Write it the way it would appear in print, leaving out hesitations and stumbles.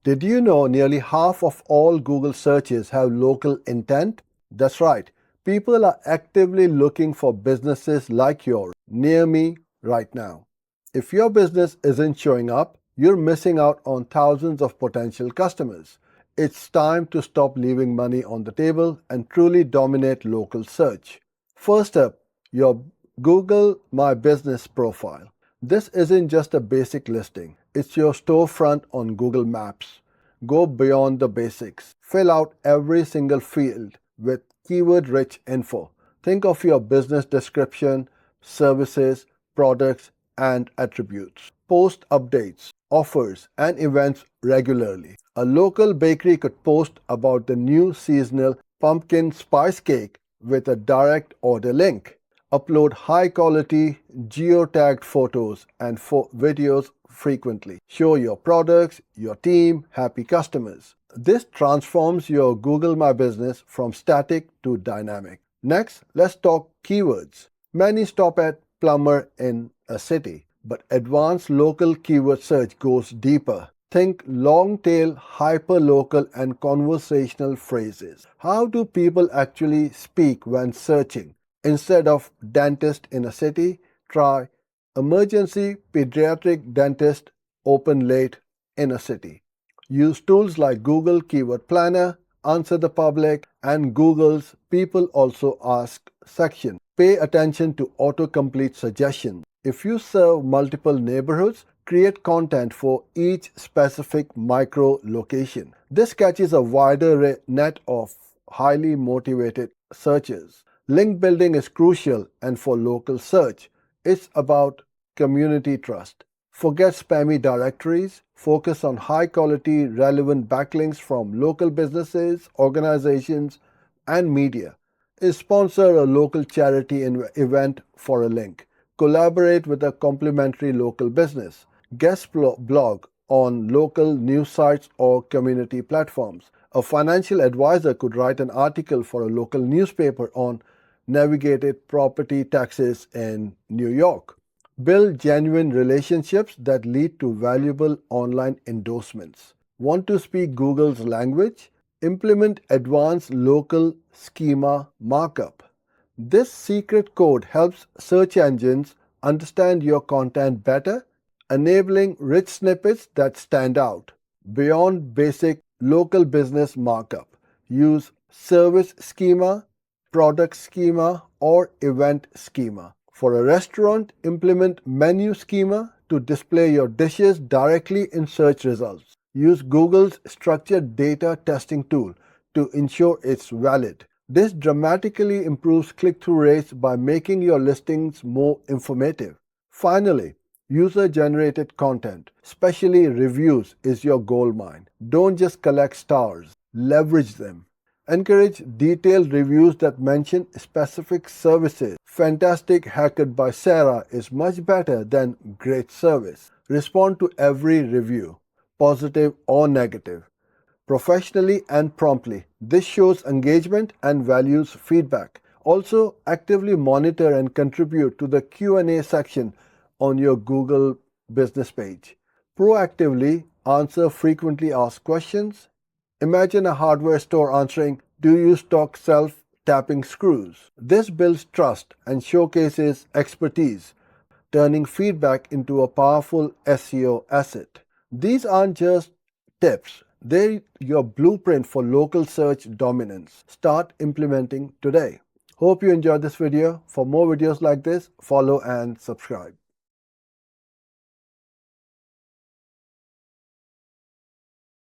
Did you know nearly half of all Google searches have local intent? That's right. People are actively looking for businesses like yours near me right now. If your business isn't showing up, you're missing out on thousands of potential customers. It's time to stop leaving money on the table and truly dominate local search. First up, your Google My Business profile. This isn't just a basic listing, it's your storefront on Google Maps. Go beyond the basics. Fill out every single field with keyword-rich info. Think of your business description, services, products, and attributes. Post updates, offers, and events regularly. A local bakery could post about the new seasonal pumpkin spice cake with a direct order link. Upload high-quality, geotagged photos and videos frequently. Show your products, your team, happy customers. This transforms your Google My Business from static to dynamic. Next, let's talk keywords. Many stop at plumber in a city, but advanced local keyword search goes deeper. Think long-tail, hyper-local, and conversational phrases. How do people actually speak when searching? Instead of dentist in a city, try emergency pediatric dentist open late in a city. Use tools like Google Keyword Planner, Answer the Public, and Google's People Also Ask section. Pay attention to autocomplete suggestions. If you serve multiple neighborhoods, create content for each specific micro location. This catches a wider net of highly motivated searchers. Link building is crucial, and for local search, it's about community trust. Forget spammy directories. Focus on high-quality, relevant backlinks from local businesses, organizations, and media. Sponsor a local charity event for a link. Collaborate with a complimentary local business. Guest blog on local news sites or community platforms. A financial advisor could write an article for a local newspaper on navigated property taxes in New York. Build genuine relationships that lead to valuable online endorsements. Want to speak Google's language? Implement advanced local schema markup. This secret code helps search engines understand your content better, enabling rich snippets that stand out. Beyond basic local business markup, use service schema, product schema, or event schema. For a restaurant, implement menu schema to display your dishes directly in search results. Use Google's structured data testing tool to ensure it's valid. This dramatically improves click-through rates by making your listings more informative. Finally, user-generated content, especially reviews, is your goldmine. Don't just collect stars, leverage them. Encourage detailed reviews that mention specific services. Fantastic hacked by Sarah is much better than great service. Respond to every review, positive or negative, professionally and promptly. This shows engagement and values feedback. Also, actively monitor and contribute to the Q&A section on your Google business page. Proactively answer frequently asked questions. Imagine a hardware store answering, "Do you stock self-tapping screws?" This builds trust and showcases expertise, turning feedback into a powerful SEO asset. These aren't just tips. They're your blueprint for local search dominance. Start implementing today. Hope you enjoyed this video. For more videos like this, follow and subscribe.